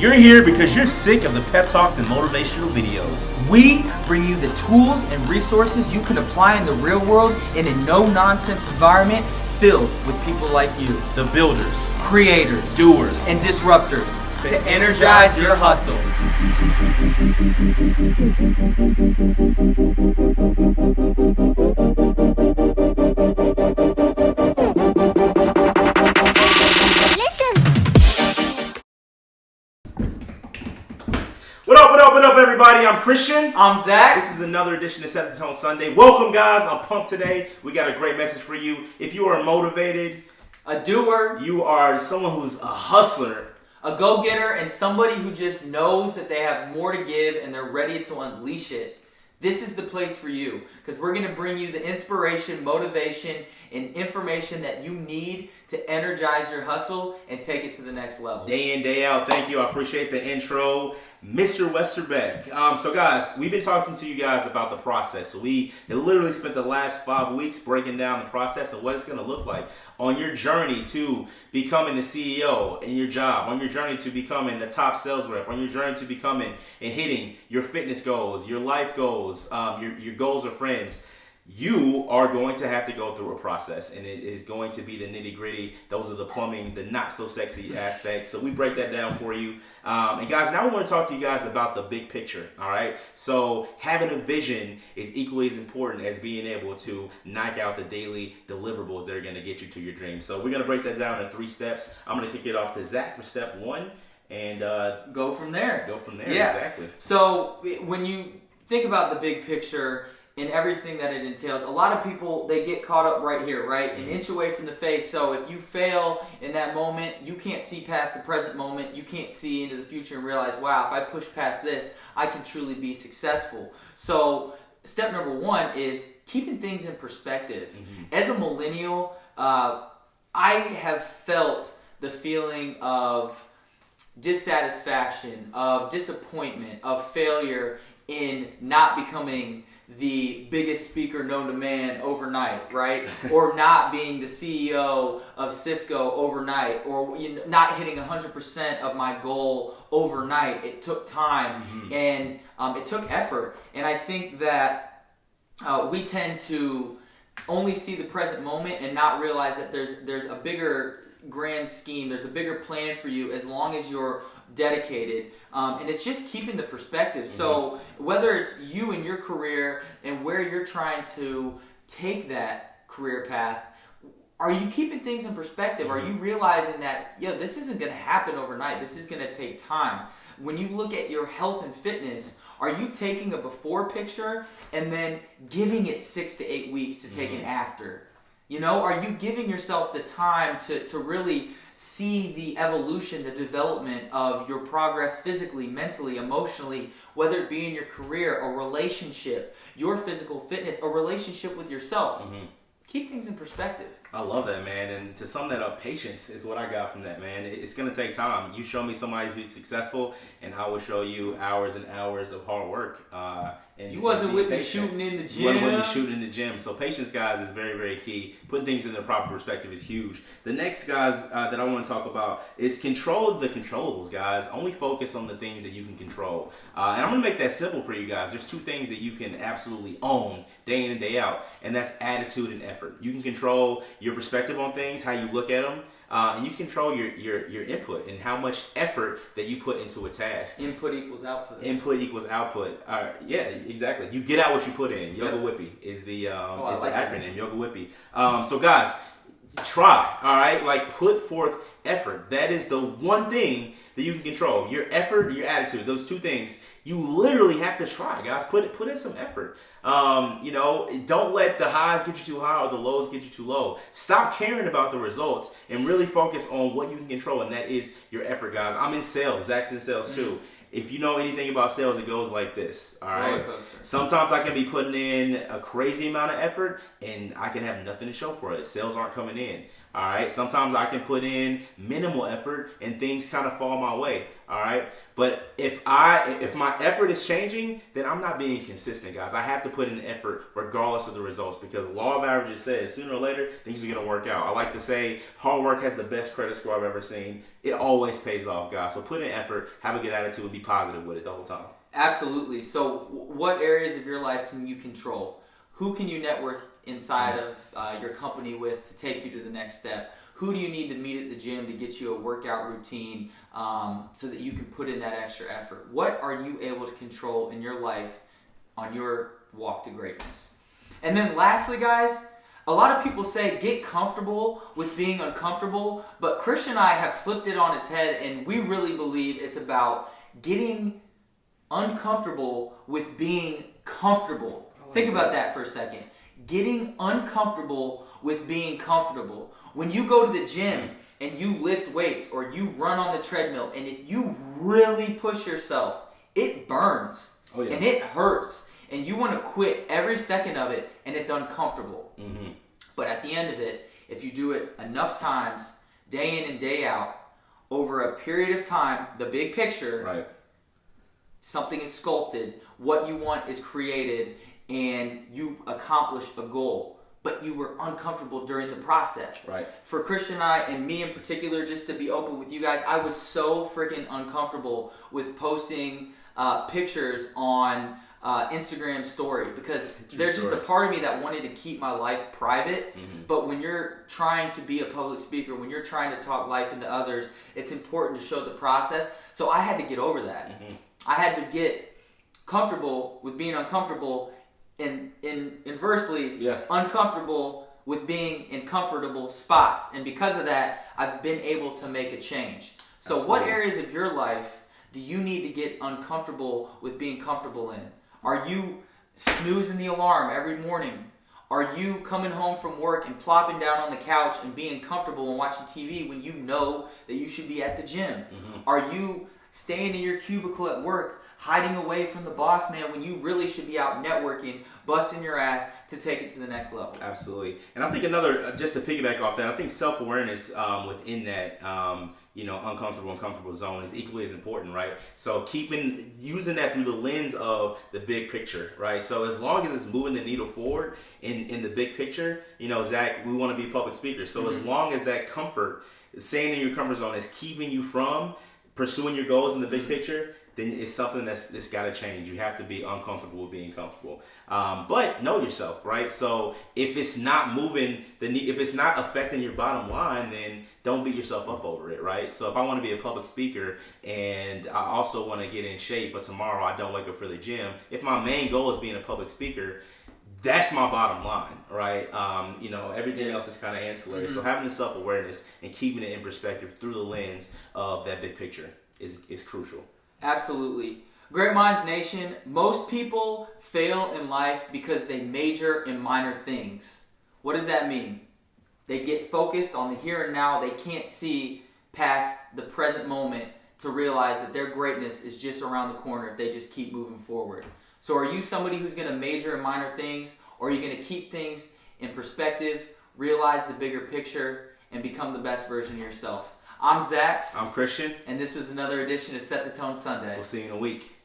You're here because you're sick of the pep talks and motivational videos. We bring you the tools and resources you can apply in the real world in a no-nonsense environment filled with people like you. The builders, Creators, doers, and disruptors to energize your hustle. What up, everybody? I'm Christian. I'm Zach. This is another edition of Set the Tone Sunday. Welcome, guys. I'm pumped today. We got a great message for you. If you are motivated, A doer, you are someone who's a hustler, a go-getter, and somebody who just knows that they have more to give and they're ready to unleash it, this is the place for you, because we're going to bring you the inspiration, motivation, and information that you need to energize your hustle and take it to the next level. day in, day out. Thank you. I appreciate the intro, Mr. Westerbeck. So, guys, we've been talking to you guys about the process. So we literally spent the last 5 weeks breaking down the process of what it's going to look like on your journey to becoming the CEO in your job, on your journey to becoming the top sales rep, on your journey to becoming and hitting your fitness goals, your life goals, your goals with friends. You are going to have to go through a process, and it is going to be the nitty-gritty. Those are the plumbing, the not-so-sexy aspects. So we break that down for you. And guys, now I want to talk to you guys about the big picture, all right? So having a vision is equally as important as being able to knock out the daily deliverables that are going to get you to your dreams. So we're going to break that down in 3 steps. I'm going to kick it off to Zach for step 1. And go from there. Yeah. Exactly. So when you think about the big picture and everything that it entails, a lot of people, they get caught up right here, right? An inch away from the face. So if you fail in that moment, you can't see past the present moment. You can't see into the future and realize, wow, if I push past this, I can truly be successful. So step number 1 is keeping things in perspective. As a millennial, I have felt the feeling of dissatisfaction, of disappointment, of failure in not becoming the biggest speaker known to man overnight, right? Or not being the CEO of Cisco overnight, or not hitting 100% of my goal overnight. It took time and it took effort. And I think that we tend to only see the present moment and not realize that there's a bigger grand scheme, there's a bigger plan for you as long as you're dedicated, and it's just keeping the perspective. So whether it's you and your career and where you're trying to take that career path, are you keeping things in perspective? Are you realizing that this isn't going to happen overnight, this is going to take time? When you look at your health and fitness, are you taking a before picture and then giving it 6 to 8 weeks to take an after? Are you giving yourself the time to really see the evolution, the development of your progress physically, mentally, emotionally, whether it be in your career, a relationship, your physical fitness, a relationship with yourself? Keep things in perspective. I love that, man. And to sum that up, patience is what I got from that, man. It's going to take time. You show me somebody who's successful, and I will show you hours and hours of hard work. And you wasn't with me shooting in the gym. You wasn't with me shooting in the gym. So patience, guys, is very, very key. Putting things in the proper perspective is huge. The next, guys, that I want to talk about is control the controllables, guys. Only focus on the things that you can control. And I'm going to make that simple for you guys. There's 2 things that you can absolutely own day in and day out, and that's attitude and effort. You can control your perspective on things, how you look at them, and you control your input and how much effort that you put into a task. Input equals output. Input equals output. Yeah, exactly. You get out what you put in. Yoga Whippy is the acronym. Yoga Whippy. So guys, try. All right, like put forth effort. That is the one thing that you can control. Your effort, your attitude. Those 2 things. You literally have to try, guys. Put in some effort. Don't let the highs get you too high or the lows get you too low. Stop caring about the results and really focus on what you can control, and that is your effort, guys. I'm in sales. Zach's in sales too. If you know anything about sales, it goes like this, all right? Sometimes I can be putting in a crazy amount of effort, and I can have nothing to show for it. Sales aren't coming in. All right. Sometimes I can put in minimal effort and things kind of fall my way. All right. But if my effort is changing, then I'm not being consistent, guys. I have to put in effort regardless of the results, because law of averages says sooner or later things are going to work out. I like to say hard work has the best credit score I've ever seen. It always pays off, guys. So put in effort, have a good attitude, and be positive with it the whole time. Absolutely. So what areas of your life can you control? Who can you network inside of your company with to take you to the next step? Who do you need to meet at the gym to get you a workout routine so that you can put in that extra effort? What are you able to control in your life on your walk to greatness? And then lastly, guys, a lot of people say get comfortable with being uncomfortable, but Christian and I have flipped it on its head, and we really believe it's about getting uncomfortable with being comfortable. Think about that for a second. Getting uncomfortable with being comfortable. When you go to the gym and you lift weights or you run on the treadmill, and if you really push yourself, it burns and it hurts, and you want to quit every second of it, and it's uncomfortable. Mm-hmm. But at the end of it, if you do it enough times, day in and day out, over a period of time, the big picture, right, something is sculpted, what you want is created, and you accomplish a goal. But you were uncomfortable during the process. Right. For Christian and I, and me in particular, just to be open with you guys, I was so freaking uncomfortable with posting pictures on Instagram story, because there's just a part of me that wanted to keep my life private. Mm-hmm. But when you're trying to be a public speaker, when you're trying to talk life into others, it's important to show the process. So I had to get over that. Mm-hmm. I had to get comfortable with being uncomfortable, and inversely, uncomfortable with being in comfortable spots. And because of that, I've been able to make a change. So Absolutely. What areas of your life do you need to get uncomfortable with being comfortable in? Are you snoozing the alarm every morning? Are you coming home from work and plopping down on the couch and being comfortable and watching TV when you know that you should be at the gym? Mm-hmm. Are you staying in your cubicle at work, hiding away from the boss man when you really should be out networking, busting your ass to take it to the next level? Absolutely. And I think another, just to piggyback off that, I think self-awareness within that, uncomfortable zone is equally as important, right? So using that through the lens of the big picture, right? So as long as it's moving the needle forward in the big picture, Zach, we want to be public speakers. So as long as that comfort, staying in your comfort zone, is keeping you from pursuing your goals in the big picture, then it's something that's got to change. You have to be uncomfortable with being comfortable. But know yourself, right? So if it's not moving if it's not affecting your bottom line, then don't beat yourself up over it, right? So if I want to be a public speaker and I also want to get in shape, but tomorrow I don't wake up for the gym, if my main goal is being a public speaker, that's my bottom line, right? Everything else is kind of ancillary. Mm-hmm. So having the self-awareness and keeping it in perspective through the lens of that big picture is crucial. Absolutely. Great Minds Nation, most people fail in life because they major in minor things. What does that mean? They get focused on the here and now. They can't see past the present moment to realize that their greatness is just around the corner if they just keep moving forward. So are you somebody who's going to major in minor things, or are you going to keep things in perspective, realize the bigger picture, and become the best version of yourself? I'm Zach. I'm Christian. And this was another edition of Set the Tone Sunday. We'll see you in a week.